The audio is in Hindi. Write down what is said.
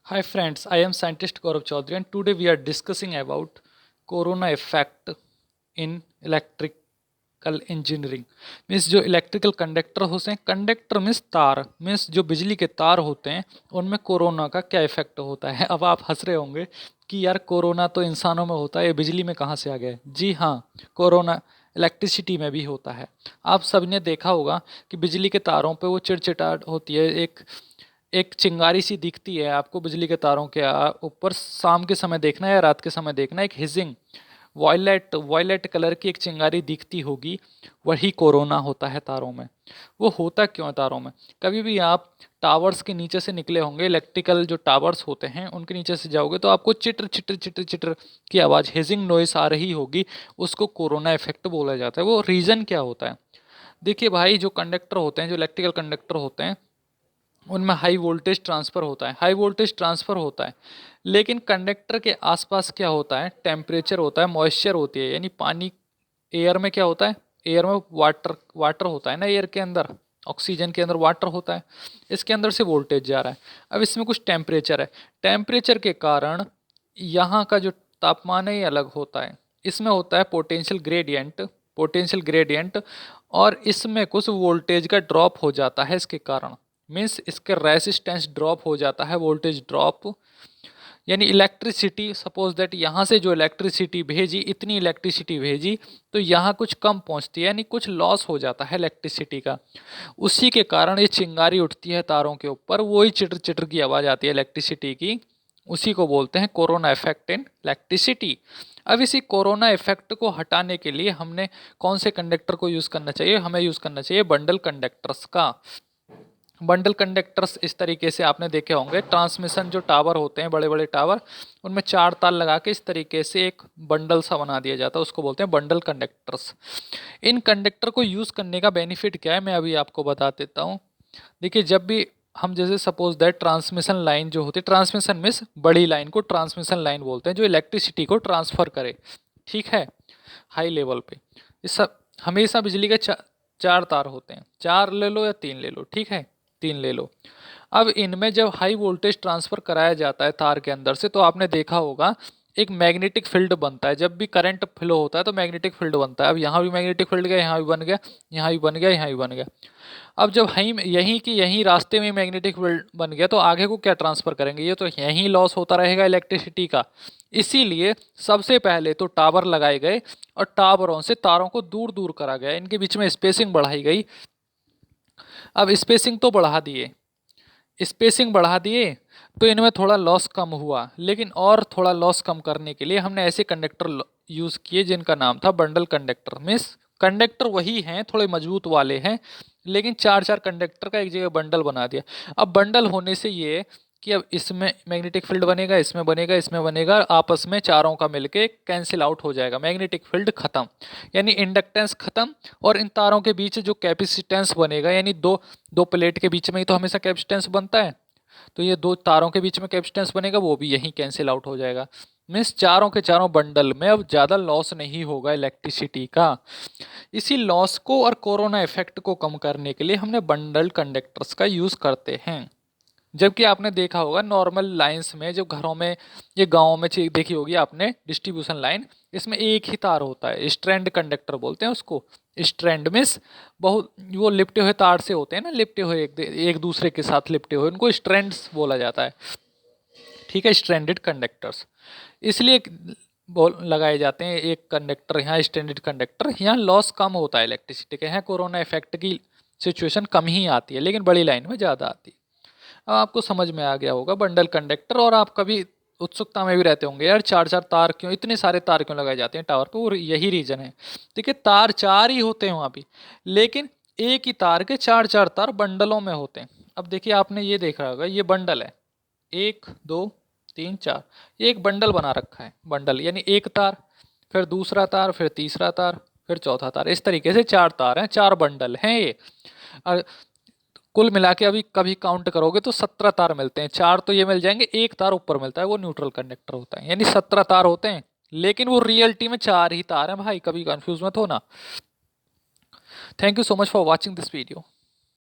Hi friends, I am scientist Gaurav Chaudhary and today we are discussing about corona effect in electrical engineering. Means जो इलेक्ट्रिकल कंडक्टर होते हैं, कंडक्टर मीन्स तार, मीन्स जो बिजली के तार होते हैं उनमें कोरोना का क्या इफेक्ट होता है। अब आप हंस रहे होंगे कि यार कोरोना तो इंसानों में होता है, ये बिजली में कहाँ से आ गया है। जी हाँ, कोरोना इलेक्ट्रिसिटी में भी होता है। आप सबने देखा होगा कि बिजली के तारों पे वो चिड़चिड़ाहट होती है, एक एक चिंगारी सी दिखती है आपको बिजली के तारों के ऊपर। शाम के समय देखना या रात के समय देखना, एक हिजिंग वॉयलेट वॉयलेट कलर की एक चिंगारी दिखती होगी, वही कोरोना होता है तारों में। वो होता क्यों है तारों में? कभी भी आप टावर्स के नीचे से निकले होंगे, इलेक्ट्रिकल जो टावर्स होते हैं उनके नीचे से जाओगे तो आपको चिटर चिटर चिटर चिटर की आवाज़, हिजिंग नॉइस आ रही होगी। उसको कोरोना इफेक्ट बोला जाता है। वो रीज़न क्या होता है? देखिए भाई, जो कंडक्टर होते हैं, जो इलेक्ट्रिकल कंडक्टर होते हैं, उनमें हाई वोल्टेज ट्रांसफ़र होता है, हाई वोल्टेज ट्रांसफ़र होता है। लेकिन कंडक्टर के आसपास क्या होता है? टेम्परेचर होता है, मॉइस्चर होती है, यानी पानी। एयर में क्या होता है? एयर में वाटर वाटर होता है ना, एयर के अंदर ऑक्सीजन के अंदर वाटर होता है। इसके अंदर से वोल्टेज जा रहा है। अब इसमें कुछ टेम्परेचर है, टेम्परेचर के कारण यहाँ का जो तापमान है ये अलग होता है। इसमें होता है पोटेंशियल ग्रेडियंट, पोटेंशियल ग्रेडियंट, और इसमें कुछ वोल्टेज का ड्रॉप हो जाता है इसके कारण। मीन्स इसके रेसिस्टेंस ड्रॉप हो जाता है, वोल्टेज ड्रॉप। यानी इलेक्ट्रिसिटी, सपोज दैट यहाँ से जो इलेक्ट्रिसिटी भेजी, इतनी इलेक्ट्रिसिटी भेजी, तो यहाँ कुछ कम पहुँचती है, यानी कुछ लॉस हो जाता है इलेक्ट्रिसिटी का। उसी के कारण ये चिंगारी उठती है तारों के ऊपर, वही चिटर चिटर की आवाज़ आती है इलेक्ट्रिसिटी की। उसी को बोलते हैं कोरोना इफेक्ट इन इलेक्ट्रिसिटी। अब इसी कोरोना इफेक्ट को हटाने के लिए हमने कौन से कंडक्टर को यूज़ करना चाहिए? हमें यूज़ करना चाहिए बंडल कंडक्टर्स का। बंडल कंडक्टर्स इस तरीके से आपने देखे होंगे, ट्रांसमिशन जो टावर होते हैं, बड़े बड़े टावर, उनमें 4 तार लगा के इस तरीके से एक बंडल सा बना दिया जाता है, उसको बोलते हैं बंडल कंडक्टर्स। इन कंडक्टर को यूज़ करने का बेनिफिट क्या है, मैं अभी आपको बता देता हूँ। देखिए, जब भी हम जैसे सपोज दैट ट्रांसमिशन लाइन जो होती है, ट्रांसमिशन मीन्स बड़ी लाइन को ट्रांसमिशन लाइन बोलते हैं, जो इलेक्ट्रिसिटी को ट्रांसफ़र करे, ठीक है, हाई लेवल पे। इस सब हमेशा बिजली के 4 तार होते हैं, 4 ले लो या 3 ले लो, ठीक है, 3 ले लो। अब इनमें जब हाई वोल्टेज ट्रांसफ़र कराया जाता है तार के अंदर से, तो आपने देखा होगा एक मैग्नेटिक फील्ड बनता है। जब भी करंट फ्लो होता है तो मैग्नेटिक फील्ड बनता है। अब यहाँ भी मैग्नेटिक फील्ड गया, यहाँ भी बन गया, यहाँ भी बन गया, यहाँ भी बन गया। अब जब यहीं की यहीं रास्ते में मैग्नेटिक फील्ड बन गया, तो आगे को क्या ट्रांसफ़र करेंगे? ये तो यहीं लॉस होता रहेगा इलेक्ट्रिसिटी का। इसीलिए सबसे पहले तो टावर लगाए गए और टावरों से तारों को दूर दूर करा गया, इनके बीच में स्पेसिंग बढ़ाई गई। अब स्पेसिंग तो बढ़ा दिए, स्पेसिंग बढ़ा दिए तो इनमें थोड़ा लॉस कम हुआ, लेकिन और थोड़ा लॉस कम करने के लिए हमने ऐसे कंडक्टर यूज़ किए जिनका नाम था बंडल कंडक्टर। मीन्स कंडक्टर वही हैं, थोड़े मजबूत वाले हैं, लेकिन 4-4 कंडक्टर का एक जगह बंडल बना दिया। अब बंडल होने से ये कि अब इसमें मैग्नेटिक फील्ड बनेगा, इसमें बनेगा, इसमें बनेगा, आपस में चारों का मिलके कैंसिल आउट हो जाएगा, मैग्नेटिक फील्ड खत्म, यानी इंडक्टेंस खत्म। और इन तारों के बीच जो कैपेसिटेंस बनेगा, यानी दो दो प्लेट के बीच में ही तो हमेशा कैपेसिटेंस बनता है, तो ये 2 तारों के बीच में कैपेसिटेंस बनेगा, वो भी यहीं कैंसिल आउट हो जाएगा। मीन्स चारों के चारों बंडल में अब ज़्यादा लॉस नहीं होगा इलेक्ट्रिसिटी का। इसी लॉस को और कोरोना इफेक्ट को कम करने के लिए हमने बंडल कंडक्टर्स का यूज़ करते हैं। जबकि आपने देखा होगा नॉर्मल लाइंस में, जो घरों में, ये गाँव में देखी होगी आपने डिस्ट्रीब्यूशन लाइन, इसमें एक ही तार होता है, स्ट्रैंड कंडक्टर बोलते हैं उसको। स्ट्रैंड मीन्स बहुत वो लिपटे हुए तार से होते हैं ना, लिपटे हुए एक दूसरे के साथ लिपटे हुए, उनको स्ट्रैंड्स बोला जाता है, ठीक है, स्ट्रैंडेड कंडक्टर्स। इसलिए बोल लगाए जाते हैं, एक कंडक्टर यहाँ स्ट्रैंडेड कंडक्टर, यहाँ लॉस कम होता है इलेक्ट्रिसिटी के, यहाँ कोरोना इफेक्ट की सिचुएशन कम ही आती है, लेकिन बड़ी लाइन में ज़्यादा आती है। अब आपको समझ में आ गया होगा बंडल कंडक्टर। और आप कभी उत्सुकता में भी रहते होंगे, यार 4-4 तार क्यों, इतने सारे तार क्यों लगाए जाते हैं टावर पे? और यही रीज़न है। देखिए, तार 4 ही होते हैं वहाँ पे, लेकिन एक ही तार के 4-4 तार बंडलों में होते हैं। अब देखिए, आपने ये देखा होगा, ये बंडल है, 1 2 3 4, ये एक बंडल बना रखा है। बंडल यानी एक तार, फिर दूसरा तार, फिर तीसरा तार, फिर चौथा तार, इस तरीके से 4 तार हैं, 4 बंडल हैं ये। और कुल मिला के अभी कभी काउंट करोगे तो 17 तार मिलते हैं। 4 तो ये मिल जाएंगे, एक तार ऊपर मिलता है, वो न्यूट्रल कंडक्टर होता है, यानी 17 तार होते हैं, लेकिन वो रियलिटी में 4 ही तार हैं भाई, कभी कंफ्यूज मत होना। Thank you so much for watching this video.